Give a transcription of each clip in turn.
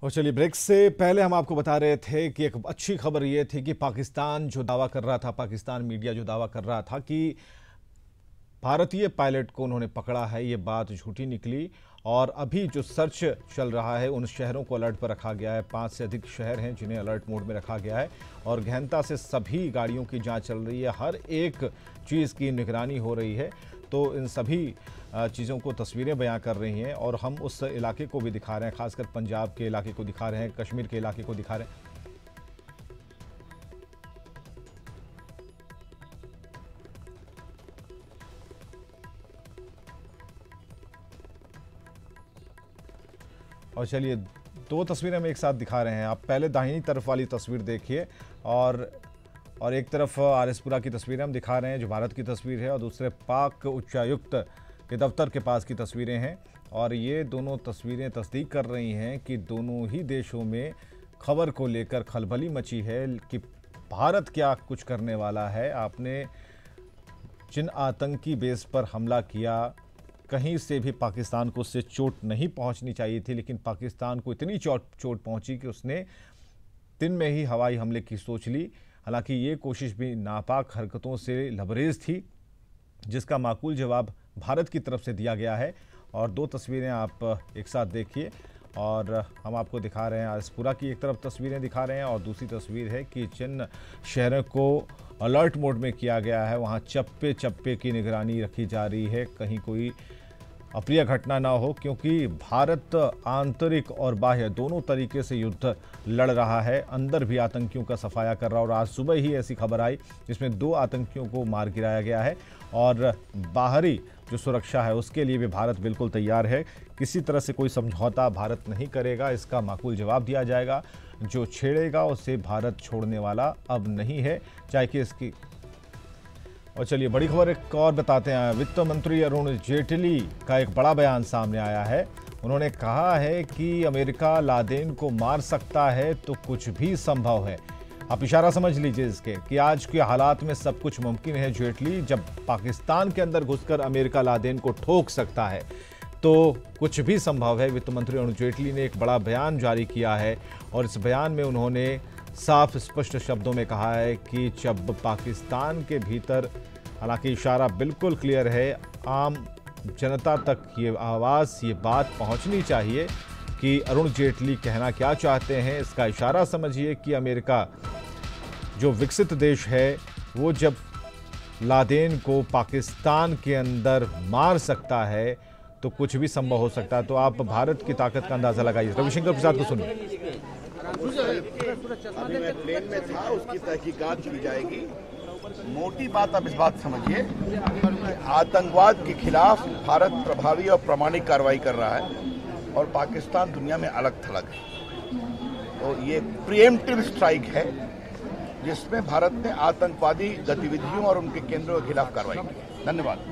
और चलिए, ब्रेक से पहले हम आपको बता रहे थे कि एक अच्छी खबर ये थी कि पाकिस्तान जो दावा कर रहा था, पाकिस्तान मीडिया जो दावा कर रहा था कि भारतीय पायलट को उन्होंने पकड़ा है, ये बात झूठी निकली। और अभी जो सर्च चल रहा है, उन शहरों को अलर्ट पर रखा गया है। 5 से अधिक शहर हैं जिन्हें अलर्ट मोड में रखा गया है और गहनता से सभी गाड़ियों की जांच चल रही है, हर एक चीज़ की निगरानी हो रही है। तो इन सभी चीज़ों को तस्वीरें बयां कर रही हैं और हम उस इलाके को भी दिखा रहे हैं, खासकर पंजाब के इलाके को दिखा रहे हैं, कश्मीर के इलाके को दिखा रहे हैं। और चलिए, 2 तस्वीरें हम एक साथ दिखा रहे हैं। आप पहले दाहिनी तरफ वाली तस्वीर देखिए और एक तरफ आरएसपुरा की तस्वीरें हम दिखा रहे हैं जो भारत की तस्वीर है, और दूसरे पाक उच्चायुक्त के दफ्तर के पास की तस्वीरें हैं। और ये दोनों तस्वीरें तस्दीक कर रही हैं कि दोनों ही देशों में खबर को लेकर खलबली मची है कि भारत क्या कुछ करने वाला है। आपने जिन आतंकी बेस पर हमला किया, कहीं से भी पाकिस्तान को उससे चोट नहीं पहुंचनी चाहिए थी, लेकिन पाकिस्तान को इतनी चोट पहुंची कि उसने दिन में ही हवाई हमले की सोच ली। हालांकि ये कोशिश भी नापाक हरकतों से लबरेज थी, जिसका माकूल जवाब भारत की तरफ से दिया गया है। और 2 तस्वीरें आप एक साथ देखिए और हम आपको दिखा रहे हैं। आरएसपुरा की एक तरफ तस्वीरें दिखा रहे हैं और दूसरी तस्वीर है कि जिन शहरों को अलर्ट मोड में किया गया है, वहाँ चप्पे चप्पे की निगरानी रखी जा रही है, कहीं कोई अप्रिय घटना ना हो, क्योंकि भारत आंतरिक और बाह्य दोनों तरीके से युद्ध लड़ रहा है। अंदर भी आतंकियों का सफाया कर रहा है और आज सुबह ही ऐसी खबर आई जिसमें 2 आतंकियों को मार गिराया गया है। और बाहरी जो सुरक्षा है उसके लिए भी भारत बिल्कुल तैयार है। किसी तरह से कोई समझौता भारत नहीं करेगा, इसका माकूल जवाब दिया जाएगा। जो छेड़ेगा उसे भारत छोड़ने वाला अब नहीं है, चाहे कि इसकी। और चलिए, बड़ी खबर एक और बताते हैं। वित्त मंत्री अरुण जेटली का एक बड़ा बयान सामने आया है। उन्होंने कहा है कि अमेरिका लादेन को मार सकता है तो कुछ भी संभव है। आप इशारा समझ लीजिए इसके कि आज के हालात में सब कुछ मुमकिन है। जेटली जब पाकिस्तान के अंदर घुसकर अमेरिका लादेन को ठोक सकता है तो कुछ भी संभव है। वित्त मंत्री अरुण जेटली ने एक बड़ा बयान जारी किया है और इस बयान में उन्होंने साफ स्पष्ट शब्दों में कहा है कि जब पाकिस्तान के भीतर, हालांकि इशारा बिल्कुल क्लियर है, आम जनता तक ये आवाज़, ये बात पहुंचनी चाहिए कि अरुण जेटली कहना क्या चाहते हैं। इसका इशारा समझिए कि अमेरिका जो विकसित देश है, वो जब लादेन को पाकिस्तान के अंदर मार सकता है तो कुछ भी संभव हो सकता है। तो आप भारत की ताकत का अंदाज़ा लगाइए। रविशंकर प्रसाद को सुनिए। अभी मैं प्लेन में था, उसकी तहकीकात की जाएगी। मोटी बात आप इस बात समझिए, आतंकवाद के खिलाफ भारत प्रभावी और प्रामाणिक कार्रवाई कर रहा है और पाकिस्तान दुनिया में अलग थलग है। तो ये प्रीएम्प्टिव स्ट्राइक है जिसमें भारत ने आतंकवादी गतिविधियों और उनके केंद्रों के खिलाफ कार्रवाई की। धन्यवाद।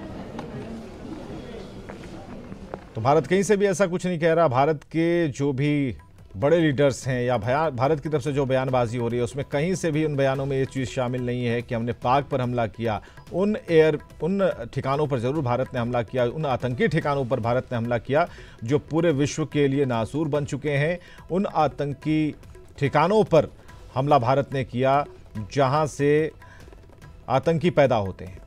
तो भारत कहीं से भी ऐसा कुछ नहीं कह रहा। भारत के जो भी बड़े लीडर्स हैं या भारत की तरफ से जो बयानबाजी हो रही है, उसमें कहीं से भी उन बयानों में ये चीज़ शामिल नहीं है कि हमने पाक पर हमला किया। उन ठिकानों पर ज़रूर भारत ने हमला किया, उन आतंकी ठिकानों पर भारत ने हमला किया जो पूरे विश्व के लिए नासूर बन चुके हैं। उन आतंकी ठिकानों पर हमला भारत ने किया जहां से आतंकी पैदा होते हैं।